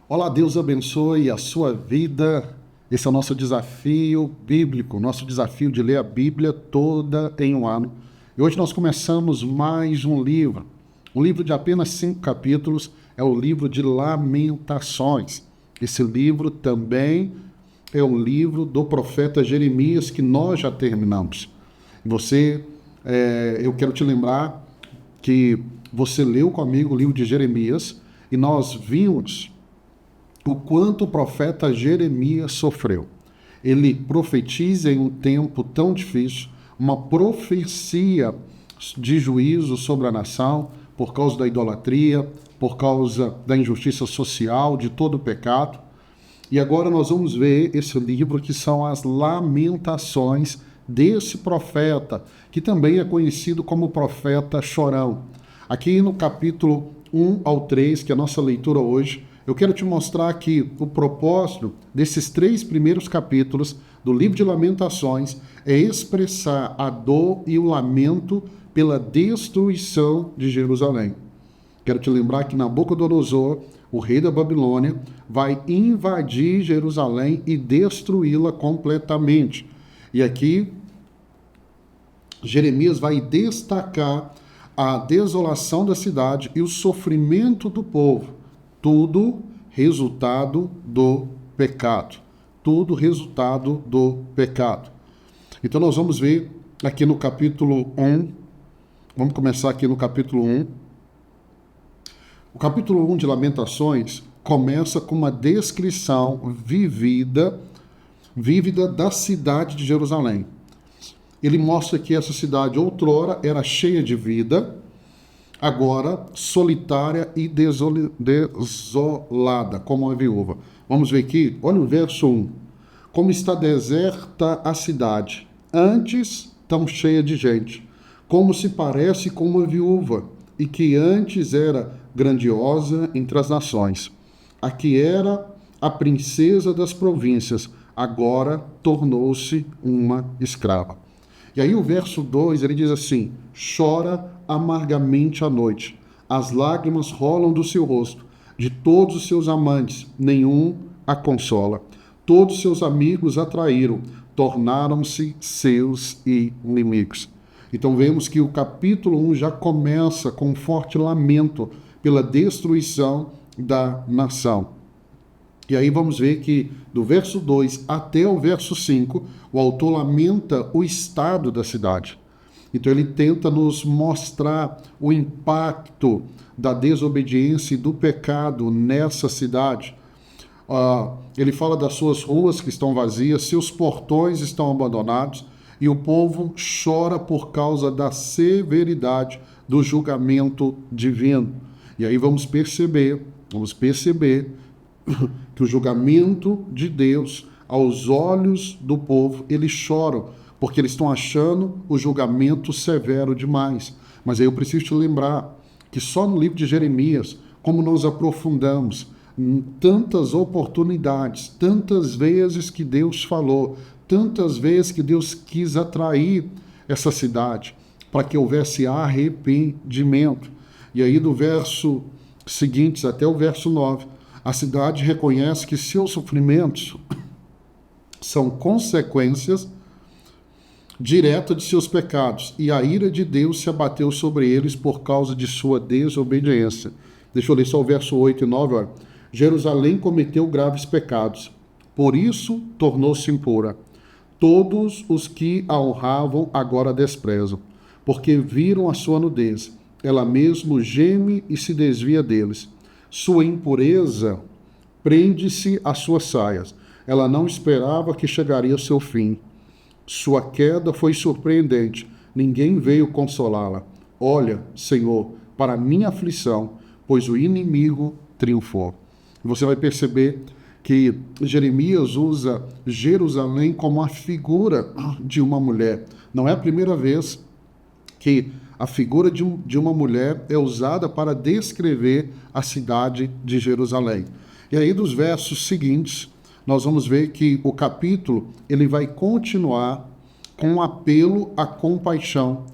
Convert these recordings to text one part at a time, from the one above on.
Olá, Deus abençoe a sua vida. Esse é o nosso desafio bíblico, nosso desafio de ler a Bíblia toda em um ano. E hoje nós começamos mais um livro de apenas 5 capítulos, é o livro de Lamentações. Esse livro também é o livro do profeta Jeremias, que nós já terminamos. Eu quero te lembrar que você leu comigo o livro de Jeremias e nós vimos o quanto o profeta Jeremias sofreu. Ele profetiza em um tempo tão difícil, uma profecia de juízo sobre a nação, por causa da idolatria, por causa da injustiça social, de todo o pecado. E agora nós vamos ver esse livro que são as lamentações desse profeta, que também é conhecido como profeta chorão. Aqui no capítulo 1 ao 3, que é a nossa leitura hoje, eu quero te mostrar que o propósito desses 3 primeiros capítulos do livro de Lamentações é expressar a dor e o lamento pela destruição de Jerusalém. Quero te lembrar que Nabucodonosor, o rei da Babilônia, vai invadir Jerusalém e destruí-la completamente. E aqui, Jeremias vai destacar a desolação da cidade e o sofrimento do povo. Tudo resultado do pecado. Tudo resultado do pecado. Então nós vamos ver aqui no capítulo 1. Vamos começar aqui no capítulo 1. O capítulo 1 de Lamentações começa com uma descrição vívida da cidade de Jerusalém. Ele mostra que essa cidade outrora era cheia de vida, agora solitária e desolada, como uma viúva. Vamos ver aqui, olha o verso 1. Como está deserta a cidade, antes tão cheia de gente, como se parece com uma viúva, e que antes era grandiosa entre as nações. A que era a princesa das províncias, agora tornou-se uma escrava. E aí o verso 2, ele diz assim: chora amargamente à noite, as lágrimas rolam do seu rosto, de todos os seus amantes, nenhum a consola. Todos seus amigos a traíram, tornaram-se seus inimigos. Então vemos que o capítulo 1 já começa com um forte lamento pela destruição da nação. E aí vamos ver que do verso 2 até o verso 5, o autor lamenta o estado da cidade. Então ele tenta nos mostrar o impacto da desobediência e do pecado nessa cidade. Ele fala das suas ruas que estão vazias, seus portões estão abandonados, e o povo chora por causa da severidade do julgamento divino. E aí vamos perceber que o julgamento de Deus, aos olhos do povo, eles choram, porque eles estão achando o julgamento severo demais. Mas aí eu preciso te lembrar que só no livro de Jeremias, como nós aprofundamos, tantas oportunidades, tantas vezes que Deus falou, tantas vezes que Deus quis atrair essa cidade, para que houvesse arrependimento. E aí do verso seguinte até o verso 9, a cidade reconhece que seus sofrimentos são consequências diretas de seus pecados, e a ira de Deus se abateu sobre eles por causa de sua desobediência. Deixa eu ler só o verso 8 e 9. Olha. Jerusalém cometeu graves pecados, por isso tornou-se impura. Todos os que a honravam agora a desprezam, porque viram a sua nudez. Ela mesmo geme e se desvia deles. Sua impureza prende-se às suas saias. Ela não esperava que chegaria ao seu fim. Sua queda foi surpreendente. Ninguém veio consolá-la. Olha, Senhor, para a minha aflição, pois o inimigo triunfou. Você vai perceber que Jeremias usa Jerusalém como a figura de uma mulher. Não é a primeira vez que a figura de uma mulher é usada para descrever a cidade de Jerusalém. E aí, dos versos seguintes, nós vamos ver que o capítulo ele vai continuar com um apelo à compaixão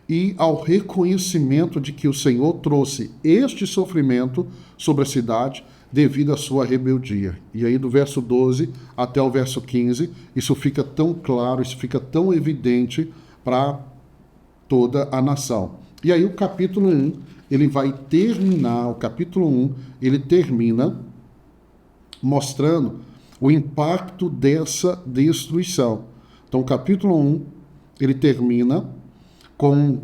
e ao reconhecimento de que o Senhor trouxe este sofrimento sobre a cidade devido à sua rebeldia. E aí do verso 12 até o verso 15, isso fica tão claro, isso fica tão evidente para toda a nação. E aí o capítulo 1, ele vai terminar, o capítulo 1, ele termina mostrando o impacto dessa destruição. Então o capítulo 1, ele termina com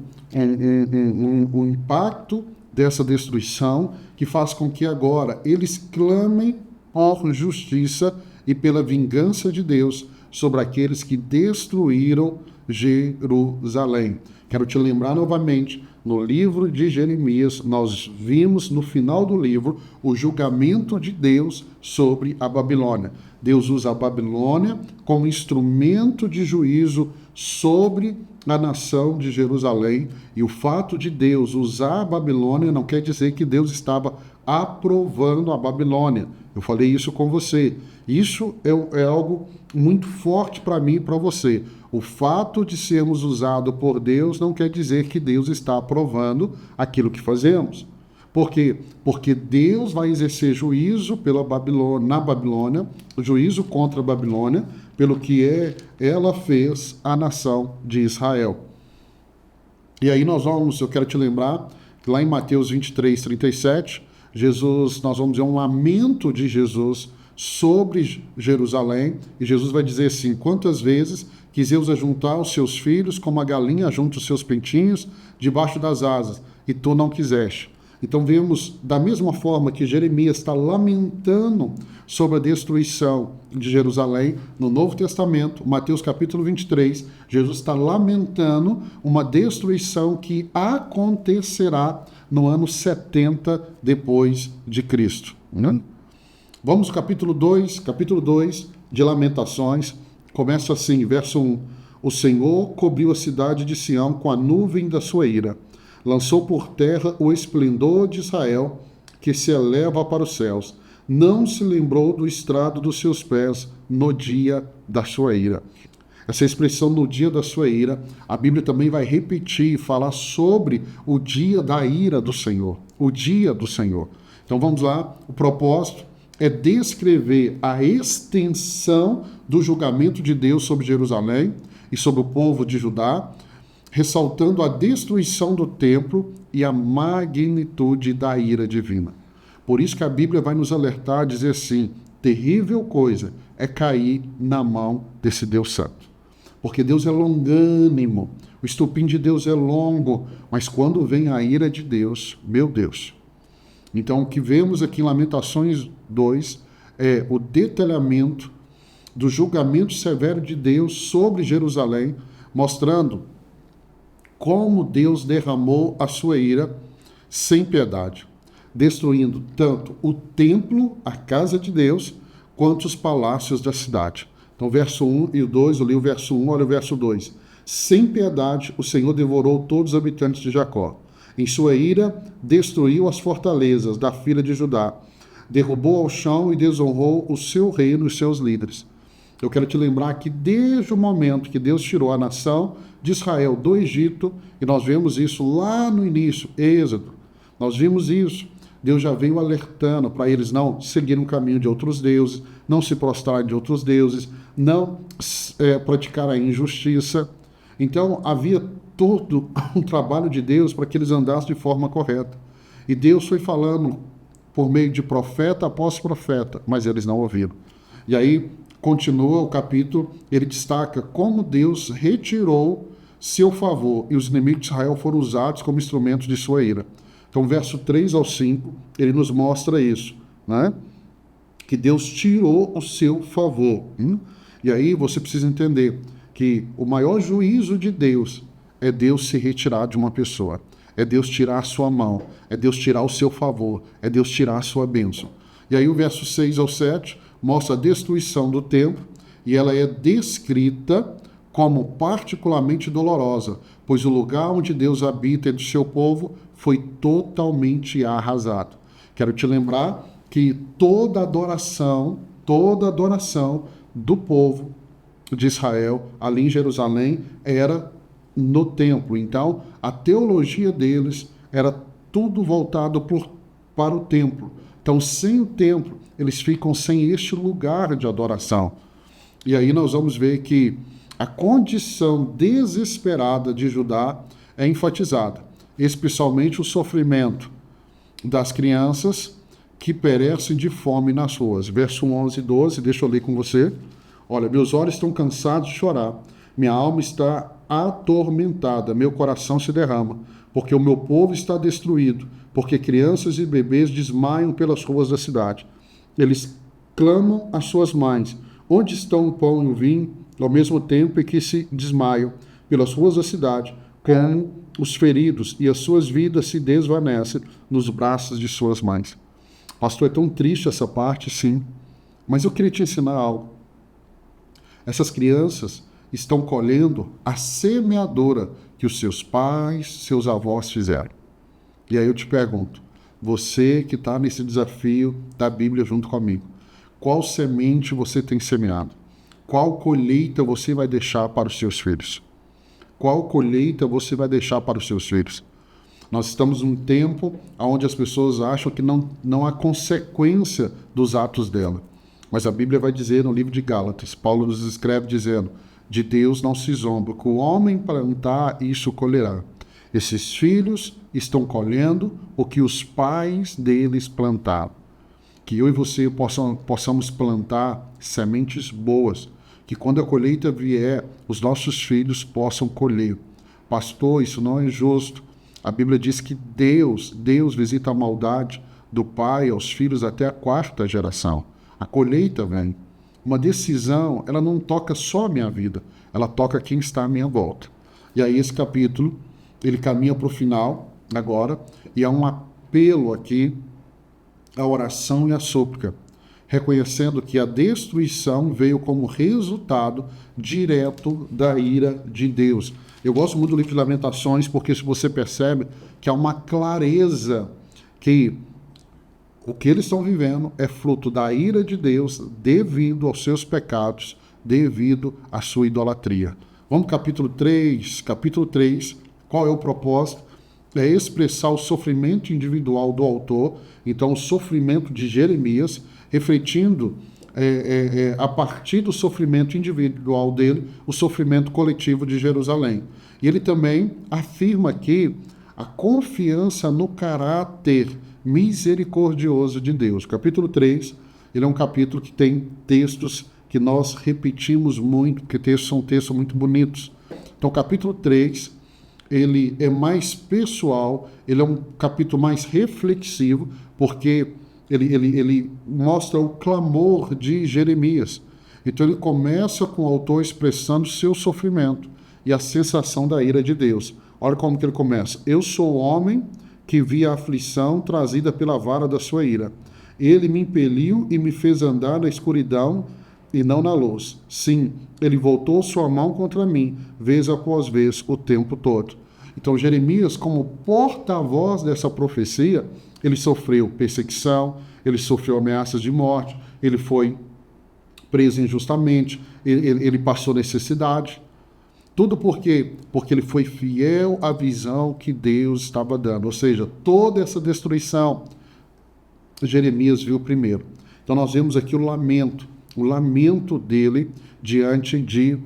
o impacto dessa destruição, que faz com que agora eles clamem por justiça e pela vingança de Deus sobre aqueles que destruíram Jerusalém. Quero te lembrar novamente, no livro de Jeremias, nós vimos no final do livro o julgamento de Deus sobre a Babilônia. Deus usa a Babilônia como instrumento de juízo sobre a nação de Jerusalém, e o fato de Deus usar a Babilônia não quer dizer que Deus estava aprovando a Babilônia. Eu falei isso com você. Isso é algo muito forte para mim e para você. O fato de sermos usados por Deus não quer dizer que Deus está aprovando aquilo que fazemos. Por quê? Porque Deus vai exercer juízo na Babilônia, juízo contra a Babilônia, pelo que ela fez à nação de Israel. E aí eu quero te lembrar, que lá em Mateus 23, 37, nós vamos ver um lamento de Jesus sobre Jerusalém, e Jesus vai dizer assim: quantas vezes quis eu ajuntar os seus filhos como a galinha junta os seus pintinhos debaixo das asas, e tu não quiseste. Então vemos, da mesma forma que Jeremias está lamentando sobre a destruição de Jerusalém, no Novo Testamento, Mateus capítulo 23, Jesus está lamentando uma destruição que acontecerá no ano 70 depois de Cristo. Vamos ao capítulo 2 de Lamentações, começa assim, verso 1. O Senhor cobriu a cidade de Sião com a nuvem da sua ira. Lançou por terra o esplendor de Israel, que se eleva para os céus. Não se lembrou do estrado dos seus pés no dia da sua ira. Essa expressão no dia da sua ira, a Bíblia também vai repetir e falar sobre o dia da ira do Senhor. O dia do Senhor. Então vamos lá, o propósito é descrever a extensão do julgamento de Deus sobre Jerusalém e sobre o povo de Judá, ressaltando a destruição do templo e a magnitude da ira divina. Por isso que a Bíblia vai nos alertar, dizer assim: terrível coisa é cair na mão desse Deus santo. Porque Deus é longânimo, o estupim de Deus é longo, mas quando vem a ira de Deus, meu Deus. Então o que vemos aqui em Lamentações 2 é o detalhamento do julgamento severo de Deus sobre Jerusalém, mostrando como Deus derramou a sua ira sem piedade, destruindo tanto o templo, a casa de Deus, quanto os palácios da cidade. Então, verso 1 e 2, eu li o verso 1, olha o verso 2. Sem piedade, o Senhor devorou todos os habitantes de Jacó. Em sua ira, destruiu as fortalezas da filha de Judá, derrubou ao chão e desonrou o seu reino e os seus líderes. Eu quero te lembrar que desde o momento que Deus tirou a nação de Israel do Egito, e nós vemos isso lá no início, Êxodo, nós vimos isso. Deus já veio alertando para eles não seguirem o caminho de outros deuses, não se prostrarem de outros deuses, não praticar a injustiça. Então havia todo um trabalho de Deus para que eles andassem de forma correta. E Deus foi falando por meio de profeta após profeta, mas eles não ouviram. E aí continua o capítulo, ele destaca como Deus retirou seu favor e os inimigos de Israel foram usados como instrumentos de sua ira. Então, verso 3 ao 5, ele nos mostra isso, né? Que Deus tirou o seu favor. E aí você precisa entender que o maior juízo de Deus é Deus se retirar de uma pessoa, é Deus tirar a sua mão, é Deus tirar o seu favor, é Deus tirar a sua bênção. E aí o verso 6 ao 7 mostra a destruição do templo, e ela é descrita como particularmente dolorosa, pois o lugar onde Deus habita entre o seu povo foi totalmente arrasado. Quero te lembrar que toda adoração do povo de Israel ali em Jerusalém era no templo. Então, a teologia deles era tudo voltado para o templo. Então, sem o templo, eles ficam sem este lugar de adoração. E aí nós vamos ver que a condição desesperada de Judá é enfatizada, especialmente o sofrimento das crianças que perecem de fome nas ruas. Verso 11 e 12, deixa eu ler com você. Olha, meus olhos estão cansados de chorar, minha alma está atormentada, meu coração se derrama, porque o meu povo está destruído, porque crianças e bebês desmaiam pelas ruas da cidade. Eles clamam às suas mães, onde estão o pão e o vinho, ao mesmo tempo em que se desmaiam pelas ruas da cidade, como os feridos, e as suas vidas se desvanecem nos braços de suas mães. Pastor, é tão triste essa parte, sim, mas eu queria te ensinar algo. Essas crianças estão colhendo a semeadura que os seus pais, seus avós fizeram. E aí eu te pergunto, você que está nesse desafio da Bíblia junto comigo, qual semente você tem semeado? Qual colheita você vai deixar para os seus filhos? Qual colheita você vai deixar para os seus filhos? Nós estamos num tempo onde as pessoas acham que não há consequência dos atos dela. Mas a Bíblia vai dizer no livro de Gálatas, Paulo nos escreve dizendo, de Deus não se zomba, que o homem plantar, isso colherá. Esses filhos estão colhendo o que os pais deles plantaram. Que eu e você possamos plantar sementes boas, que quando a colheita vier, os nossos filhos possam colher. Pastor, isso não é justo. A Bíblia diz que Deus visita a maldade do pai aos filhos até a 4ª geração. A colheita vem. Uma decisão, ela não toca só a minha vida, ela toca quem está à minha volta. E aí esse capítulo, ele caminha para o final agora, e há um apelo aqui à oração e à súplica, reconhecendo que a destruição veio como resultado direto da ira de Deus. Eu gosto muito do livro de Lamentações, porque você percebe que há uma clareza que o que eles estão vivendo é fruto da ira de Deus devido aos seus pecados, devido à sua idolatria. Vamos para capítulo 3. Capítulo 3, qual é o propósito? É expressar o sofrimento individual do autor, então o sofrimento de Jeremias, refletindo a partir do sofrimento individual dele, o sofrimento coletivo de Jerusalém. E ele também afirma aqui a confiança no caráter misericordioso de Deus. Capítulo 3, ele é um capítulo que tem textos que nós repetimos muito, porque são textos muito bonitos. Então, capítulo 3, ele é mais pessoal, ele é um capítulo mais reflexivo, porque ele mostra o clamor de Jeremias. Então, ele começa com o autor expressando seu sofrimento e a sensação da ira de Deus. Olha como que ele começa. Eu sou o homem que vi a aflição trazida pela vara da sua ira. Ele me impeliu e me fez andar na escuridão e não na luz. Sim, ele voltou sua mão contra mim, vez após vez, o tempo todo. Então, Jeremias, como porta-voz dessa profecia, ele sofreu perseguição, ele sofreu ameaças de morte, ele foi preso injustamente, ele passou necessidade. Tudo por quê? Porque ele foi fiel à visão que Deus estava dando. Ou seja, toda essa destruição, Jeremias viu primeiro. Então nós vemos aqui o lamento dele diante de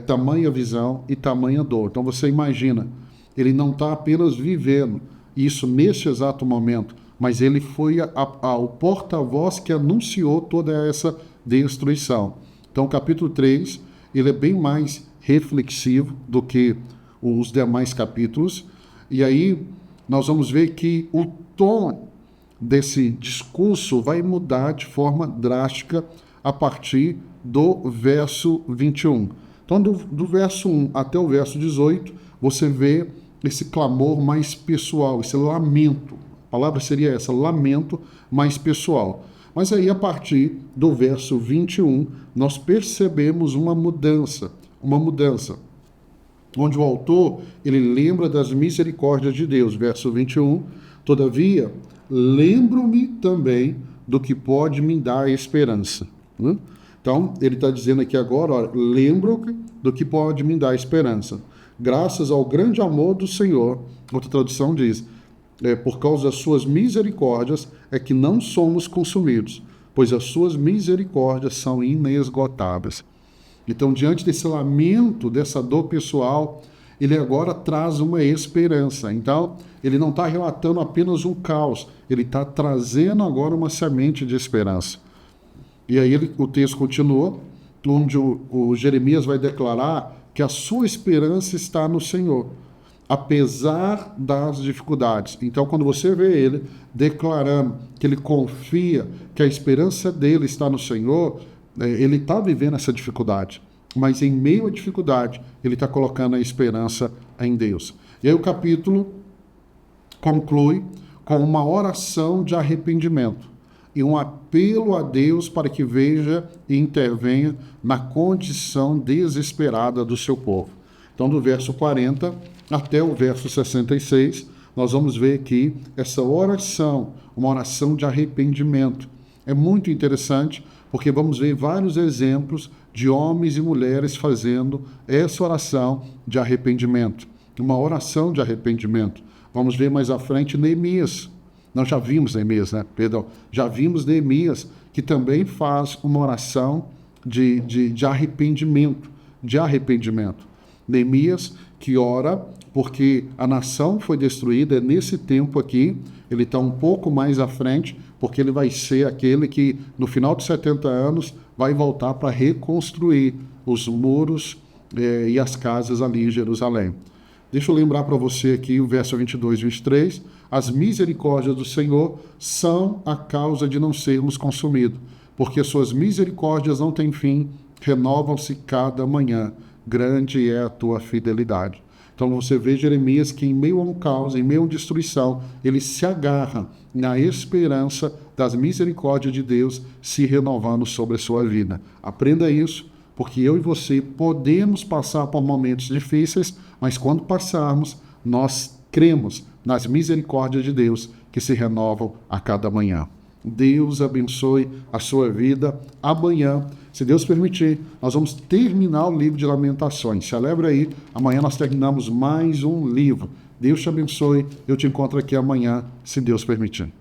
tamanha visão e tamanha dor. Então você imagina, ele não está apenas vivendo isso neste exato momento, mas ele foi o porta-voz que anunciou toda essa destruição. Então o capítulo 3, ele é bem mais reflexivo do que os demais capítulos, e aí nós vamos ver que o tom desse discurso vai mudar de forma drástica a partir do verso 21. Então, do verso 1 até o verso 18, você vê esse clamor mais pessoal, esse lamento. A palavra seria essa, lamento mais pessoal. Mas aí, a partir do verso 21, nós percebemos uma mudança, onde o autor, ele lembra das misericórdias de Deus. Verso 21, todavia, lembro-me também do que pode me dar esperança. Então, ele está dizendo aqui agora, lembro-me do que pode me dar esperança. Graças ao grande amor do Senhor, outra tradução diz, por causa das suas misericórdias, é que não somos consumidos, pois as suas misericórdias são inesgotáveis. Então, diante desse lamento, dessa dor pessoal, ele agora traz uma esperança. Então, ele não está relatando apenas um caos, ele está trazendo agora uma semente de esperança. E aí o texto continua, onde o Jeremias vai declarar que a sua esperança está no Senhor, apesar das dificuldades. Então, quando você vê ele declarando que ele confia, que a esperança dele está no Senhor, ele está vivendo essa dificuldade, mas em meio à dificuldade, ele está colocando a esperança em Deus. E aí o capítulo conclui com uma oração de arrependimento e um apelo a Deus para que veja e intervenha na condição desesperada do seu povo. Então, do verso 40 até o verso 66, nós vamos ver aqui essa oração, uma oração de arrependimento. É muito interessante, porque vamos ver vários exemplos de homens e mulheres fazendo essa oração de arrependimento. Uma oração de arrependimento. Vamos ver mais à frente Neemias. Nós já vimos Neemias, né? Perdão. Já vimos Neemias, que também faz uma oração de arrependimento. De arrependimento. Neemias que ora porque a nação foi destruída. Nesse tempo aqui, ele está um pouco mais à frente, porque ele vai ser aquele que, no final de 70 anos, vai voltar para reconstruir os muros e as casas ali em Jerusalém. Deixa eu lembrar para você aqui o verso 22 e 23. As misericórdias do Senhor são a causa de não sermos consumidos, porque suas misericórdias não têm fim, renovam-se cada manhã. Grande é a tua fidelidade. Então você vê Jeremias que em meio a um caos, em meio a uma destruição, ele se agarra na esperança das misericórdias de Deus se renovando sobre a sua vida. Aprenda isso, porque eu e você podemos passar por momentos difíceis, mas quando passarmos, nós cremos nas misericórdias de Deus que se renovam a cada manhã. Deus abençoe a sua vida. Amanhã, se Deus permitir, nós vamos terminar o livro de Lamentações. Celebra aí, amanhã nós terminamos mais um livro. Deus te abençoe, eu te encontro aqui amanhã, se Deus permitir.